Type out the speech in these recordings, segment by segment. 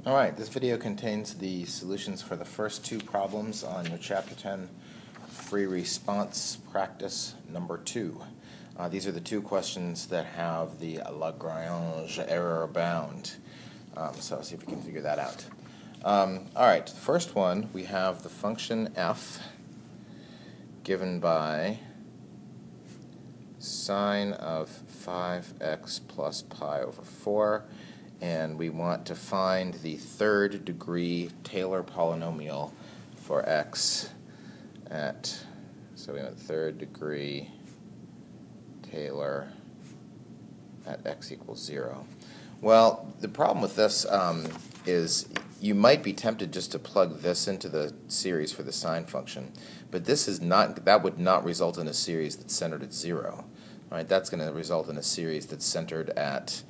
Alright, this video contains the solutions for the first two problems on your Chapter 10 free response practice number 2. These are the two questions that have the Lagrange error bound. So let's see if we can figure that out. Alright, the first one, we have the function f given by sine of 5x plus pi over 4. And we want to find the third degree Taylor polynomial for x so we want third degree Taylor at x equals 0. Well, the problem with this is you might be tempted just to plug this into the series for the sine function, but that would not result in a series that's centered at 0. Right? That's going to result in a series that's centered at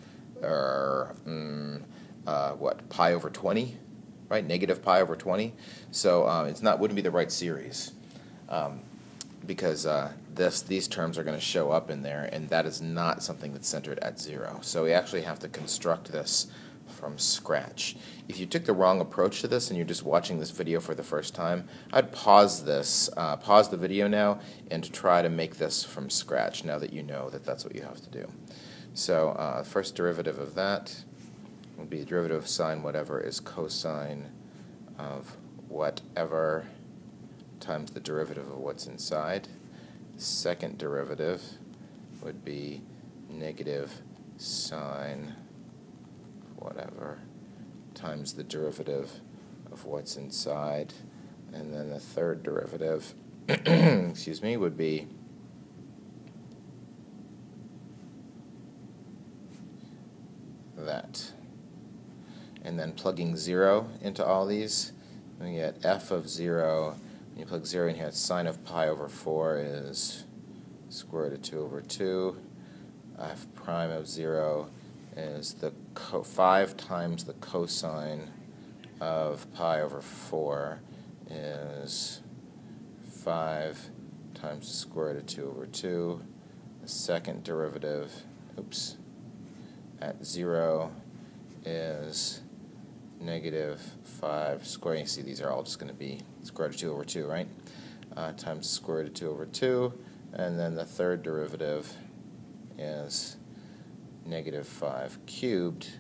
pi over 20, right? Negative pi over 20. So wouldn't be the right series because these terms are going to show up in there, and that is not something that's centered at 0. So we actually have to construct this from scratch. If you took the wrong approach to this and you're just watching this video for the first time, I'd pause the video now and try to make this from scratch now that you know that that's what you have to do. So first derivative of that will be derivative of sine whatever is cosine of whatever times the derivative of what's inside. Second derivative would be negative sine whatever times the derivative of what's inside. And then the third derivative excuse me, would be that. And then plugging 0 into all these, we get f of 0. When you plug 0 in here, sine of pi over 4 is square root of 2 over 2. F prime of 0 is the 5 times the cosine of pi over 4 is 5 times the square root of 2 over 2. The second derivative, at 0 is negative 5 square. You see these are all just going to be square root of 2 over 2, right? Times the square root of 2 over 2. And then the third derivative is negative 5 cubed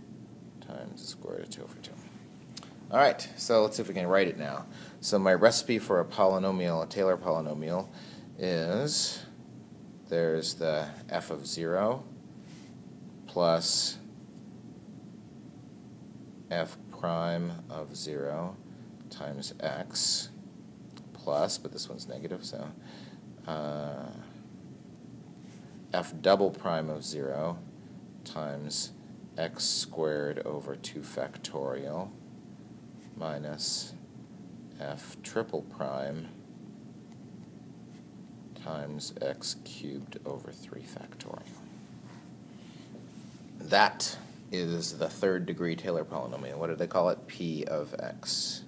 times the square root of 2 over 2. Alright, so let's see if we can write it now. So my recipe for a polynomial, a Taylor polynomial, is there's the f of 0 plus f prime of 0 times x plus, but this one's negative, so f double prime of 0 times x squared over 2 factorial minus f triple prime times x cubed over 3 factorial. That is the third degree Taylor polynomial. What did they call it? P of x.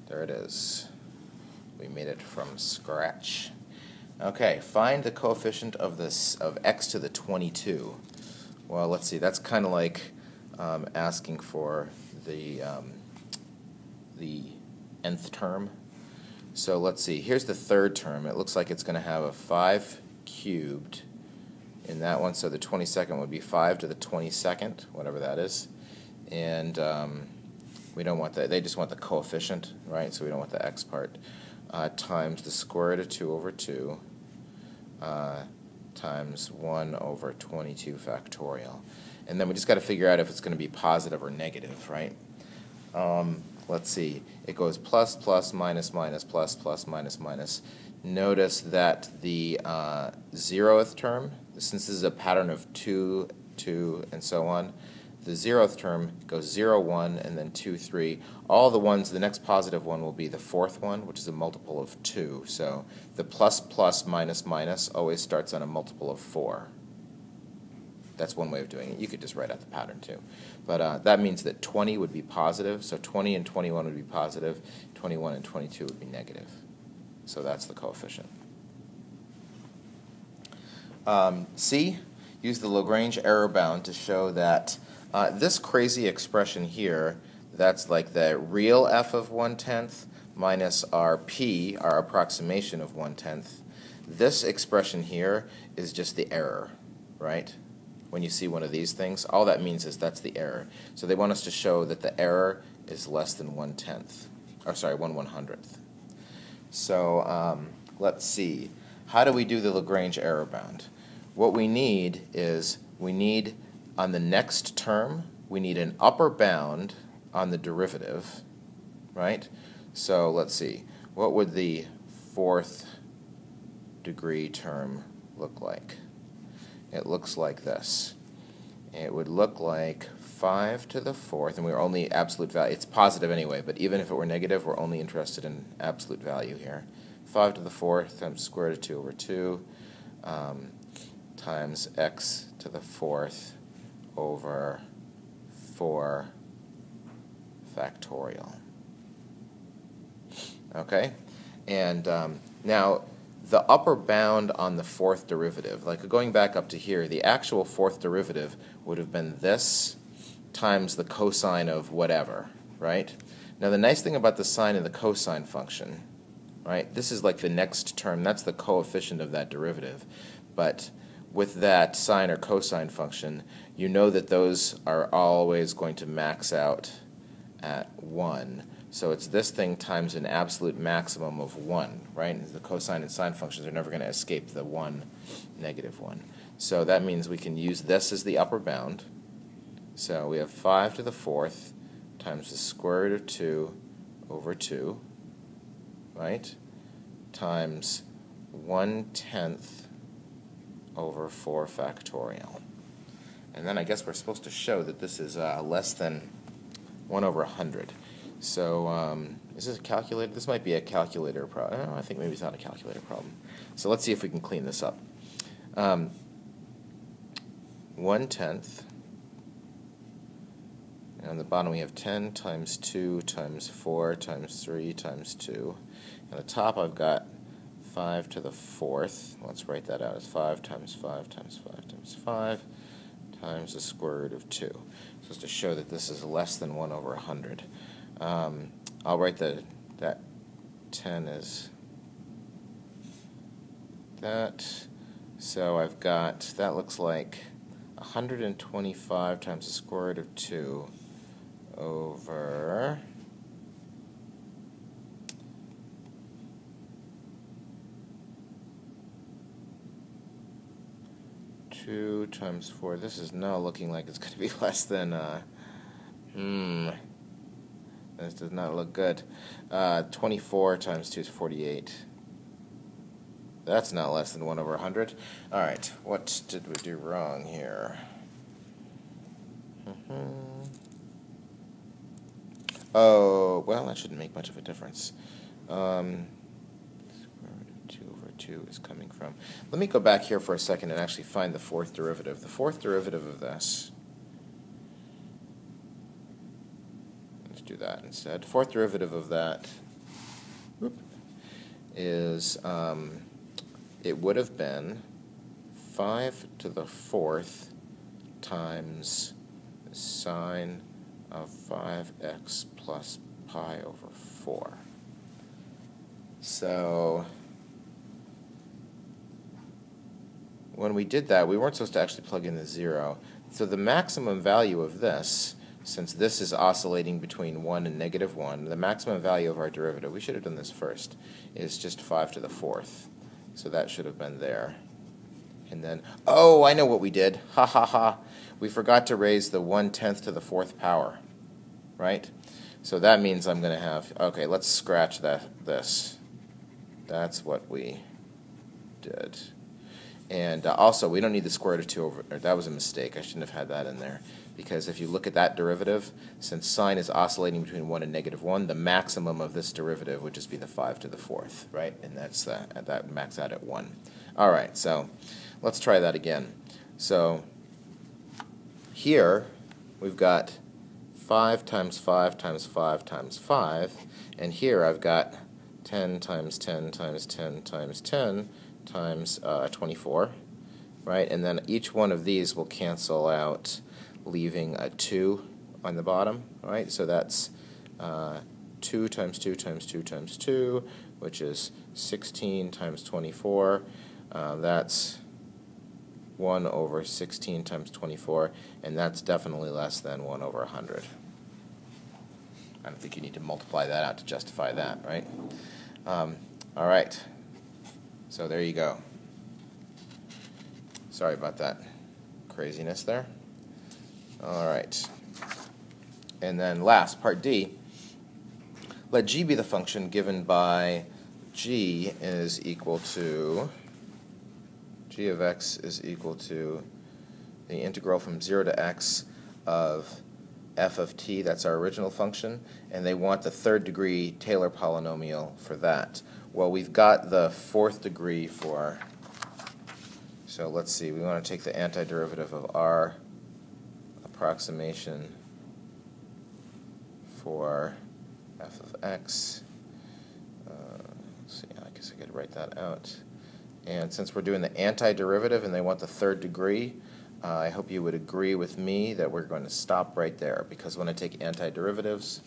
There it is. We made it from scratch. Okay, find the coefficient of x to the 22. Well, let's see. That's kind of like asking for the nth term. So let's see. Here's the third term. It looks like it's going to have a 5 cubed in that one, so the 22nd would be 5 to the 22nd, whatever that is. And we don't want that. They just want the coefficient, right? So we don't want the x part. Times the square root of 2 over 2 times 1 over 22 factorial. And then we just got to figure out if it's going to be positive or negative, right? Let's see. It goes plus, plus, minus, minus, plus, plus, minus, minus. Notice that the 0th term, since this is a pattern of 2, 2, and so on, the 0th term goes 0, 1, and then 2, 3. All the ones, the next positive one will be the 4th one, which is a multiple of 2. So the plus, plus, minus, minus always starts on a multiple of 4. That's one way of doing it. You could just write out the pattern too. But that means that 20 would be positive, so 20 and 21 would be positive, 21 and 22 would be negative. So that's the coefficient. C, use the Lagrange error bound to show that this crazy expression here, that's like the real f of 1/10 minus our p, our approximation of 1/10. This expression here is just the error, right? When you see one of these things, all that means is that's the error. So they want us to show that the error is less than 1/10, or sorry, 1/100th. So let's see. How do we do the Lagrange error bound? What we need is, on the next term, we need an upper bound on the derivative, right? So let's see. What would the fourth degree term look like? It looks like this. It would look like 5 to the fourth, and we're only absolute value. It's positive anyway, but even if it were negative, we're only interested in absolute value here. 5 to the fourth times square root of 2 over 2 times x to the fourth over 4 factorial. Okay? And now, the upper bound on the fourth derivative, like going back up to here, the actual fourth derivative would have been this times the cosine of whatever, right? Now the nice thing about the sine and the cosine function, right, this is like the next term, that's the coefficient of that derivative. But with that sine or cosine function, you know that those are always going to max out at 1. So it's this thing times an absolute maximum of 1, right? The cosine and sine functions are never going to escape the 1, negative 1. So that means we can use this as the upper bound. So we have 5 to the fourth times the square root of 2 over 2, right? Times 1/10 over 4 factorial. And then I guess we're supposed to show that this is less than 1 over 100. So is this a calculator? This might be a calculator problem. I think maybe it's not a calculator problem. So let's see if we can clean this up. 1/10. And on the bottom we have 10 times 2 times 4 times 3 times 2. On the top I've got 5 to the fourth. Let's write that out as 5 times 5 times 5 times 5 times the square root of 2. So it's to show that this is less than 1 over 100. I'll write that 10 is that. So I've got, that looks like 125 times the square root of 2 over 2 times 4. This is now looking like it's going to be less than, this does not look good. 24 times 2 is 48. That's not less than 1 over 100. Alright, what did we do wrong here? Oh, well, that shouldn't make much of a difference. Square root of 2 over 2 is coming from... Let me go back here for a second and actually find the fourth derivative. The fourth derivative of this... Let's do that instead. Fourth derivative of that is... it would have been 5 to the fourth times sine of 5x plus pi over 4. So when we did that, we weren't supposed to actually plug in the 0. So the maximum value of this, since this is oscillating between 1 and negative 1, the maximum value of our derivative, we should have done this first, is just 5 to the fourth. So that should have been there. And then, oh, I know what we did. Ha ha ha. We forgot to raise the 1/10 to the fourth power, right? So that means I'm going to have, okay, let's scratch this. That's what we did. And also, we don't need the square root of 2 over, or that was a mistake. I shouldn't have had that in there. Because if you look at that derivative, since sine is oscillating between 1 and negative 1, the maximum of this derivative would just be the 5 to the fourth, right? And that's that max out at 1. All right, so let's try that again. So here we've got 5 times 5 times 5 times 5, and here I've got 10 times 10 times 10 times 10 times 24, right? And then each one of these will cancel out, leaving a 2 on the bottom, right? So that's 2 times 2 times 2 times 2, which is 16 times 24. That's 1 over 16 times 24, and that's definitely less than 1 over 100. I don't think you need to multiply that out to justify that, right? All right, so there you go. Sorry about that craziness there. All right, and then last, part D. Let g be the function given by g is equal to, g of x is equal to the integral from 0 to x of f of t, that's our original function, and they want the third degree Taylor polynomial for that. Well, we've got the fourth degree for, so let's see, we want to take the antiderivative of our approximation for f of x. Let's see, I guess I could write that out. And since we're doing the antiderivative and they want the third degree, I hope you would agree with me that we're going to stop right there, because when I take antiderivatives,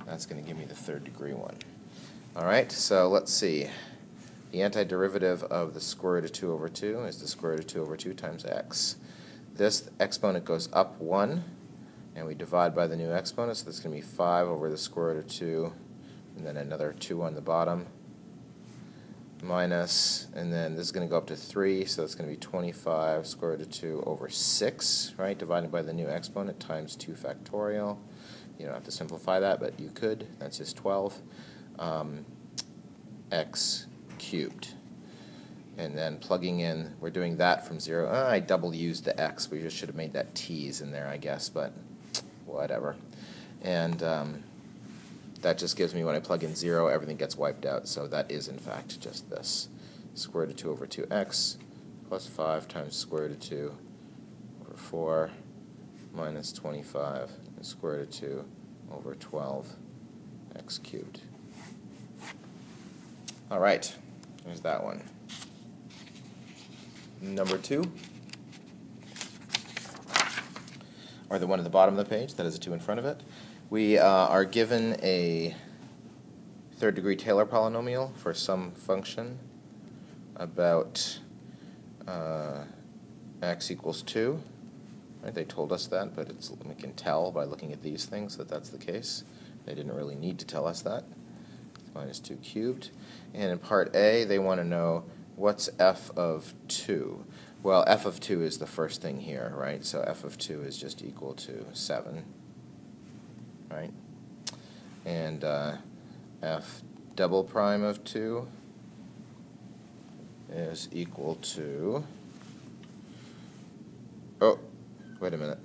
that's going to give me the third degree one. All right, so let's see. The antiderivative of the square root of 2 over 2 is the square root of 2 over 2 times x. This exponent goes up 1, and we divide by the new exponent, so that's going to be 5 over the square root of 2, and then another 2 on the bottom, minus, and then this is going to go up to 3, so it's going to be 25 square root of 2 over 6, right, divided by the new exponent times 2 factorial. You don't have to simplify that, but you could. That's just 12. X cubed. And then plugging in, we're doing that from 0. I double used the x. We just should have made that t's in there, I guess, but whatever. And that just gives me, when I plug in 0, everything gets wiped out. So that is, in fact, just this. Square root of 2 over 2x plus 5 times square root of 2 over 4 minus 25 and square root of 2 over 12 x cubed. All right, there's that one. Number 2, or the one at the bottom of the page that has a 2 in front of it. We are given a third degree Taylor polynomial for some function about x equals 2. Right, they told us that, but we can tell by looking at these things that that's the case. They didn't really need to tell us that. It's minus 2 cubed. And in part A, they want to know what's f of 2. Well, f of 2 is the first thing here, right? So f of 2 is just equal to 7, right? And f double prime of 2 is equal to, oh, wait a minute.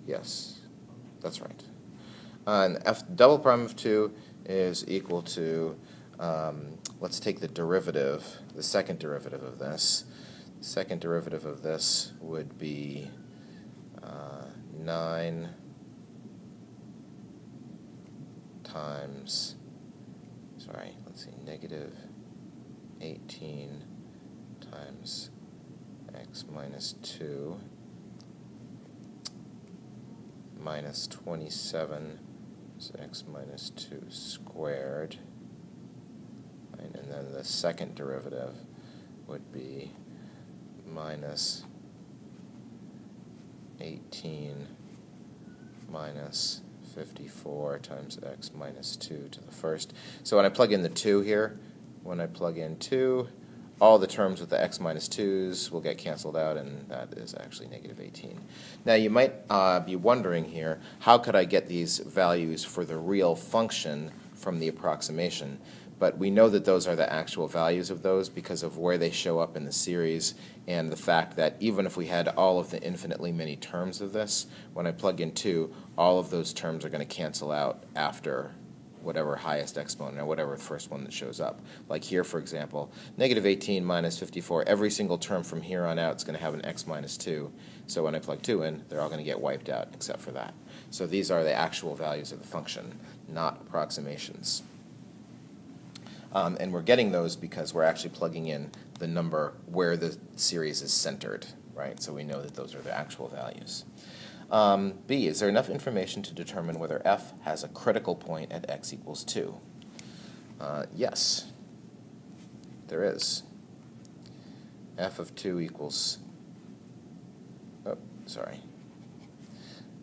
Yes, that's right. And f double prime of 2 is equal to, let's take the derivative, the second derivative of this. The second derivative of this would be 9 times, negative 18 times x minus 2 minus 27 is x minus 2 squared. Right, and then the second derivative would be minus 18 minus 54 times x minus 2 to the first. So when I plug in the 2 here, when I plug in 2, all the terms with the x minus 2's will get canceled out, and that is actually negative 18. Now you might be wondering here, how could I get these values for the real function from the approximation? But we know that those are the actual values of those because of where they show up in the series and the fact that even if we had all of the infinitely many terms of this, when I plug in 2, all of those terms are going to cancel out after whatever highest exponent or whatever first one that shows up. Like here, for example, negative 18 minus 54, every single term from here on out is going to have an x minus 2. So when I plug 2 in, they're all going to get wiped out except for that. So these are the actual values of the function, not approximations. And we're getting those because we're actually plugging in the number where the series is centered. right? So we know that those are the actual values. B, is there enough information to determine whether f has a critical point at x equals 2? Yes, there is. F of 2 equals,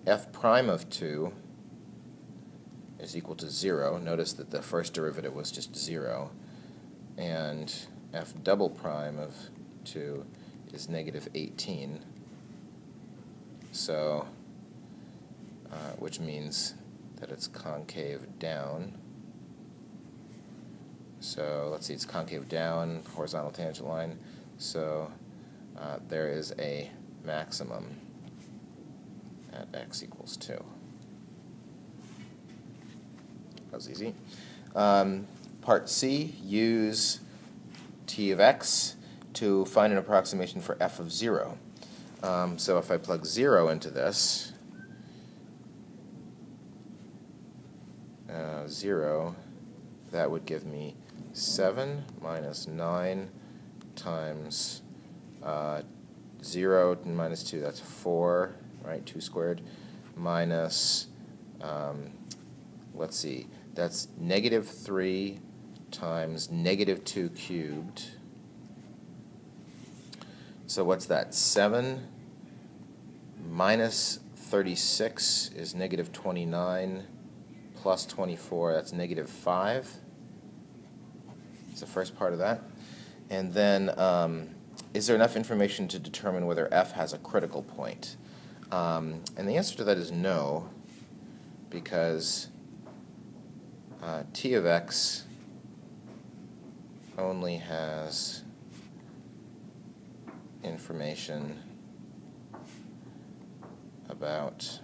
f prime of 2 is equal to 0. Notice that the first derivative was just 0. And f double prime of 2 is negative 18. So, which means that it's concave down. So let's see, it's concave down, horizontal tangent line. So there is a maximum at x equals 2. That was easy. Part C, use t of x to find an approximation for f of 0. So if I plug 0 into this, 0, that would give me 7 minus 9 times 0 minus 2, that's 4, right, 2 squared, minus, let's see, that's negative 3 times negative 2 cubed. So what's that? 7 minus 36 is negative 29 plus 24, that's negative 5. It's the first part of that. And then, is there enough information to determine whether f has a critical point? And the answer to that is no, because t of x only has information about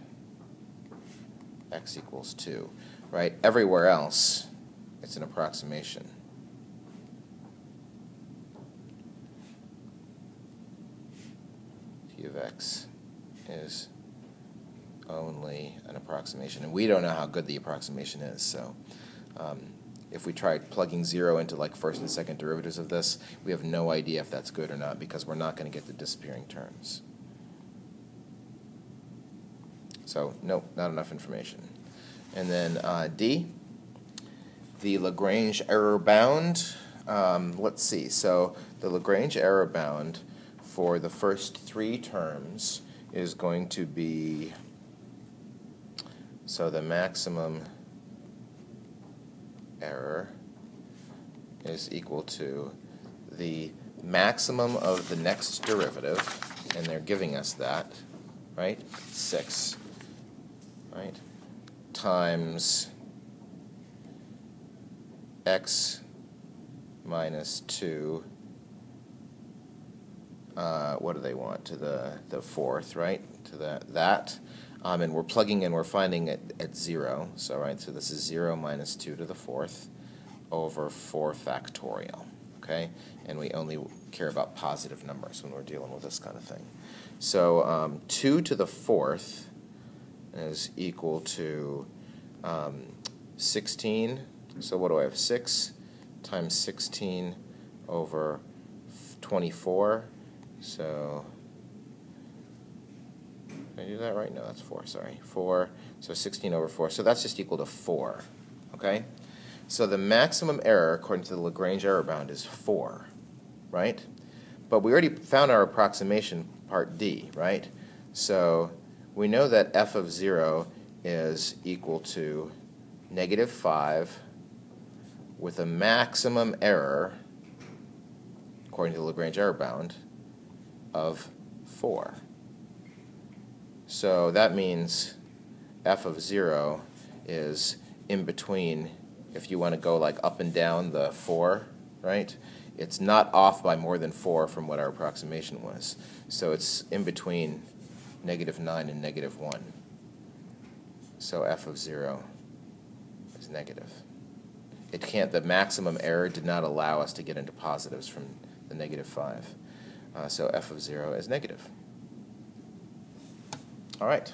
x equals 2, right? Everywhere else, it's an approximation. T of x is only an approximation, and we don't know how good the approximation is, so if we tried plugging 0 into like first and second derivatives of this, we have no idea if that's good or not, because we're not going to get the disappearing terms. So, nope, not enough information. And then D, the Lagrange error bound. Let's see, so the Lagrange error bound for the first 3 terms is going to be, so the maximum error is equal to the maximum of the next derivative, and they're giving us that, right? 6, right? Times x minus 2, what do they want? To the fourth, right? To that. And we're plugging in, we're finding it at 0. So, right, so this is 0 minus 2 to the 4th over 4 factorial, okay? And we only care about positive numbers when we're dealing with this kind of thing. So 2 to the 4th is equal to 16. So what do I have? 6 times 16 over 24. So, did I do that right? No, that's 4, sorry. 4, so 16 over 4. So that's just equal to 4, okay? So the maximum error, according to the Lagrange error bound, is 4, right? But we already found our approximation, part D, right? So we know that f of 0 is equal to negative 5 with a maximum error, according to the Lagrange error bound, of 4. So that means f of 0 is in between, if you want to go like up and down the 4, right? It's not off by more than 4 from what our approximation was. So it's in between negative 9 and negative 1. So f of 0 is negative. It can't, the maximum error did not allow us to get into positives from the negative 5. So f of 0 is negative. All right.